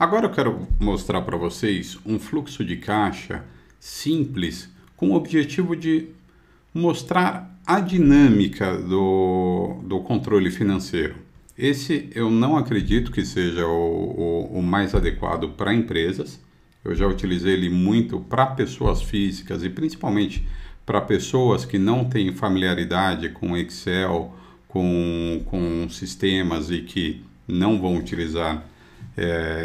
Agora eu quero mostrar para vocês um fluxo de caixa simples com o objetivo de mostrar a dinâmica do controle financeiro. Esse eu não acredito que seja o mais adequado para empresas. Eu já utilizei ele muito para pessoas físicas e principalmente para pessoas que não têm familiaridade com Excel, com sistemas e que não vão utilizar,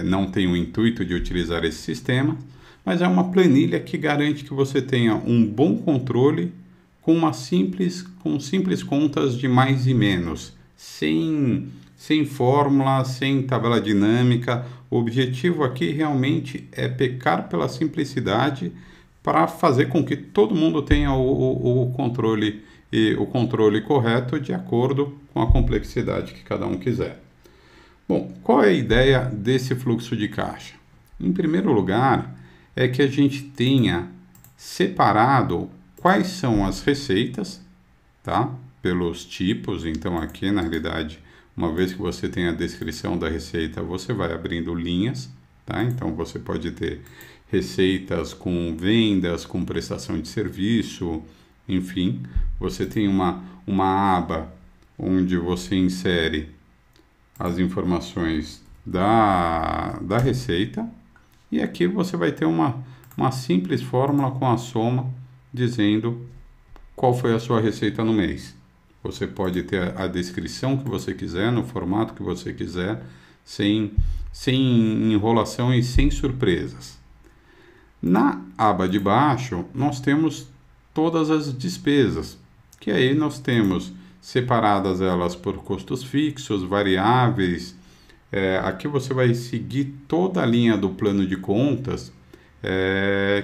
não tem o intuito de utilizar esse sistema, mas é uma planilha que garante que você tenha um bom controle com simples contas de mais e menos, sem fórmula, sem tabela dinâmica. O objetivo aqui realmente é pecar pela simplicidade para fazer com que todo mundo tenha o controle correto de acordo com a complexidade que cada um quiser. Bom, qual é a ideia desse fluxo de caixa? Em primeiro lugar, é que a gente tenha separado quais são as receitas, tá? Pelos tipos. Então aqui, na realidade, uma vez que você tem a descrição da receita, você vai abrindo linhas, tá? Então você pode ter receitas com vendas, com prestação de serviço, enfim. Você tem uma aba onde você insere as informações da receita, e aqui você vai ter uma simples fórmula com a soma dizendo qual foi a sua receita no mês. Você pode ter a descrição que você quiser, no formato que você quiser, sem enrolação e sem surpresas. Na aba de baixo, nós temos todas as despesas, que aí nós temos separadas elas por custos fixos, variáveis. Aqui você vai seguir toda a linha do plano de contas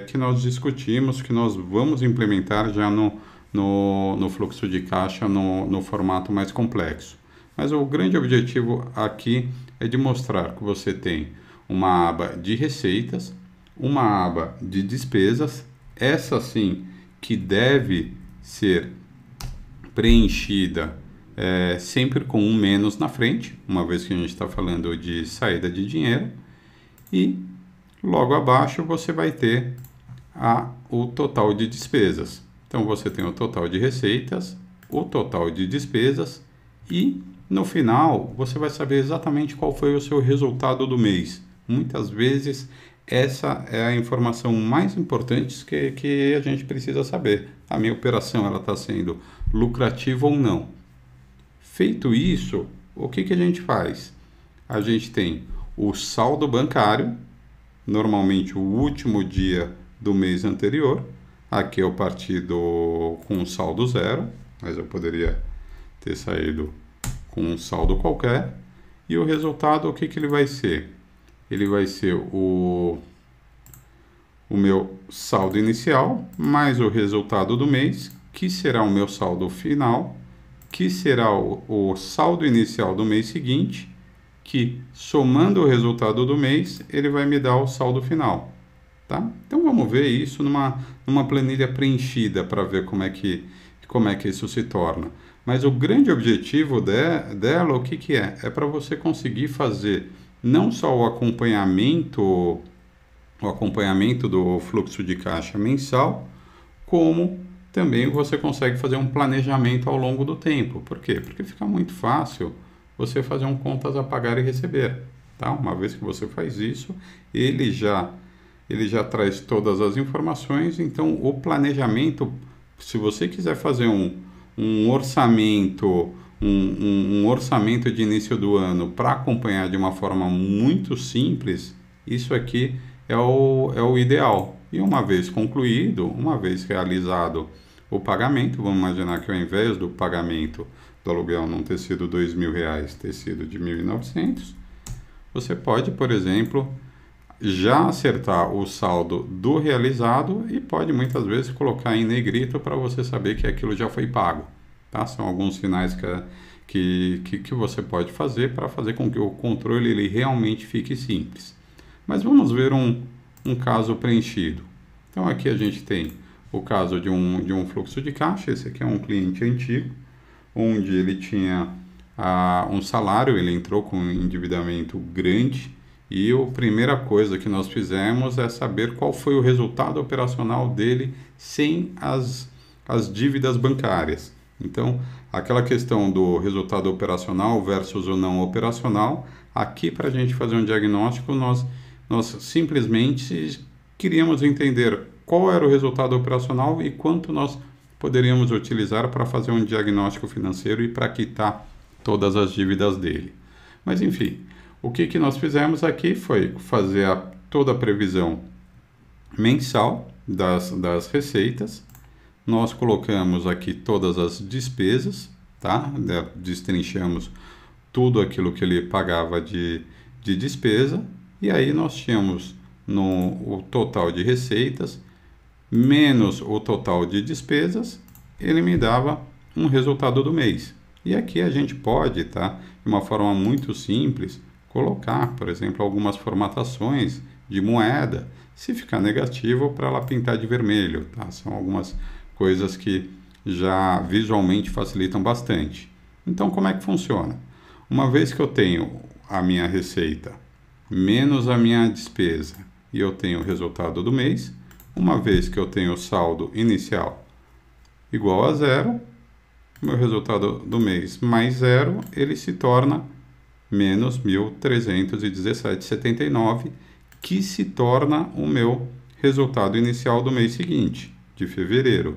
que nós discutimos, que nós vamos implementar já no fluxo de caixa no formato mais complexo. Mas o grande objetivo aqui é de mostrar que você tem uma aba de receitas, uma aba de despesas, essa sim que deve ser preenchida sempre com um menos na frente, uma vez que a gente está falando de saída de dinheiro, e logo abaixo você vai ter o total de despesas. Então você tem o total de receitas, o total de despesas e no final você vai saber exatamente qual foi o seu resultado do mês. Muitas vezes essa é a informação mais importante que a gente precisa saber. A minha operação está sendo lucrativa ou não. Feito isso, o que a gente faz? A gente tem o saldo bancário, normalmente o último dia do mês anterior. Aqui eu parti com um saldo zero, mas eu poderia ter saído com um saldo qualquer. E o resultado, o que ele vai ser? Ele vai ser o meu saldo inicial, mais o resultado do mês, que será o meu saldo final, que será o saldo inicial do mês seguinte, que somando o resultado do mês, ele vai me dar o saldo final. Tá? Então vamos ver isso numa planilha preenchida para ver como é que isso se torna. Mas o grande objetivo dela, o que é? É para você conseguir fazer não só o acompanhamento do fluxo de caixa mensal, como também você consegue fazer um planejamento ao longo do tempo. Por quê? Porque fica muito fácil você fazer um contas a pagar e receber. Tá? Uma vez que você faz isso, ele já traz todas as informações. Então o planejamento, se você quiser fazer um orçamento, um orçamento de início do ano para acompanhar de uma forma muito simples, isso aqui é o ideal. E uma vez concluído, uma vez realizado o pagamento, vamos imaginar que ao invés do pagamento do aluguel não ter sido R$2.000, ter sido de 1.900, você pode, por exemplo, já acertar o saldo do realizado e pode muitas vezes colocar em negrito para você saber que aquilo já foi pago. Tá? São alguns sinais que você pode fazer para fazer com que o controle ele realmente fique simples. Mas vamos ver um caso preenchido. Então aqui a gente tem o caso de um fluxo de caixa. Esse aqui é um cliente antigo, onde ele tinha um salário, ele entrou com um endividamento grande E a primeira coisa que nós fizemos é saber qual foi o resultado operacional dele sem as dívidas bancárias. Então, aquela questão do resultado operacional versus o não operacional, aqui para a gente fazer um diagnóstico, nós simplesmente queríamos entender qual era o resultado operacional e quanto nós poderíamos utilizar para fazer um diagnóstico financeiro e para quitar todas as dívidas dele. Mas enfim, o que nós fizemos aqui foi fazer toda a previsão mensal das receitas. Nós colocamos aqui todas as despesas, tá? Destrinchamos tudo aquilo que ele pagava de despesa. E aí nós tínhamos o total de receitas menos o total de despesas, ele me dava um resultado do mês. E aqui a gente pode, tá, de uma forma muito simples, colocar, por exemplo, algumas formatações de moeda, se ficar negativo, para ela pintar de vermelho, tá? São algumas coisas que já visualmente facilitam bastante. Então, como é que funciona? Uma vez que eu tenho a minha receita menos a minha despesa e eu tenho o resultado do mês, uma vez que eu tenho o saldo inicial igual a zero, meu resultado do mês mais zero, ele se torna menos 1.317,79, que se torna o meu resultado inicial do mês seguinte, de fevereiro,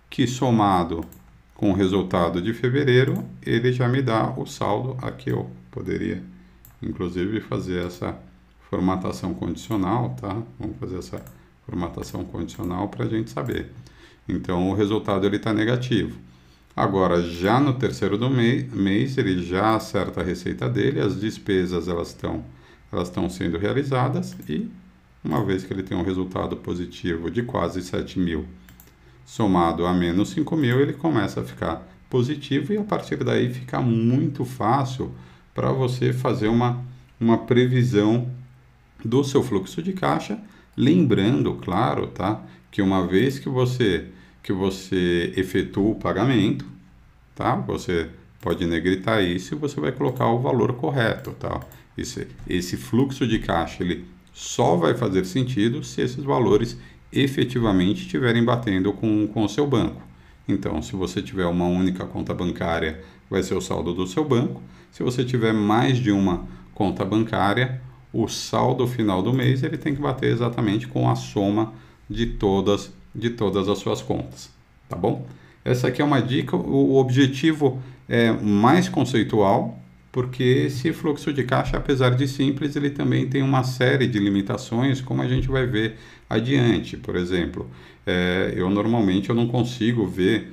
que somado com o resultado de fevereiro, ele já me dá o saldo. Aqui eu poderia, inclusive, fazer essa formatação condicional, tá? Vamos fazer essa formatação condicional para a gente saber. Então, o resultado ele está negativo. Agora, já no terceiro do mês, ele já acerta a receita dele, as despesas elas estão sendo realizadas e, uma vez que ele tem um resultado positivo de quase 7 mil, somado a menos 5 mil, ele começa a ficar positivo e a partir daí fica muito fácil para você fazer uma previsão do seu fluxo de caixa, lembrando, claro, tá, que uma vez que você efetua o pagamento, tá, você pode negritar isso e você vai colocar o valor correto, tá? Esse fluxo de caixa ele só vai fazer sentido se esses valores efetivamente estiverem batendo com o seu banco. Então, se você tiver uma única conta bancária, vai ser o saldo do seu banco. Se você tiver mais de uma conta bancária, o saldo final do mês ele tem que bater exatamente com a soma de todas as suas contas, tá bom? Essa aqui é uma dica, o objetivo é mais conceitual, porque esse fluxo de caixa, apesar de simples, ele também tem uma série de limitações, como a gente vai ver adiante. Por exemplo, eu normalmente não consigo ver,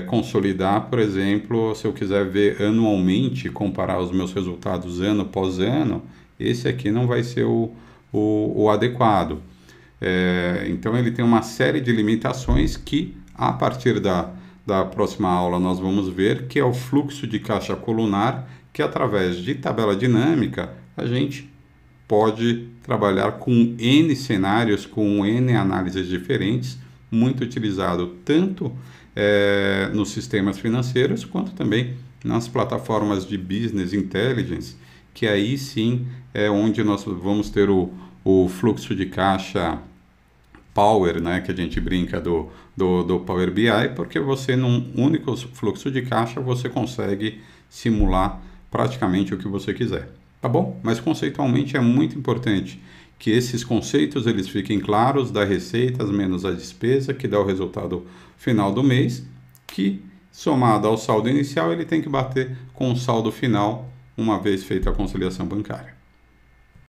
consolidar, por exemplo, se eu quiser ver anualmente, comparar os meus resultados ano após ano, esse aqui não vai ser o adequado. Então ele tem uma série de limitações que, a partir da próxima aula, nós vamos ver, que é o fluxo de caixa colunar, que através de tabela dinâmica a gente pode trabalhar com N cenários, com N análises diferentes, muito utilizado tanto nos sistemas financeiros, quanto também nas plataformas de Business Intelligence, que aí sim é onde nós vamos ter o fluxo de caixa Power, né, que a gente brinca do Power BI, porque você, num único fluxo de caixa, você consegue simular praticamente o que você quiser, tá bom? Mas conceitualmente é muito importante que esses conceitos eles fiquem claros, da receitas menos a despesa, que dá o resultado final do mês, que somado ao saldo inicial, ele tem que bater com o saldo final, uma vez feita a conciliação bancária.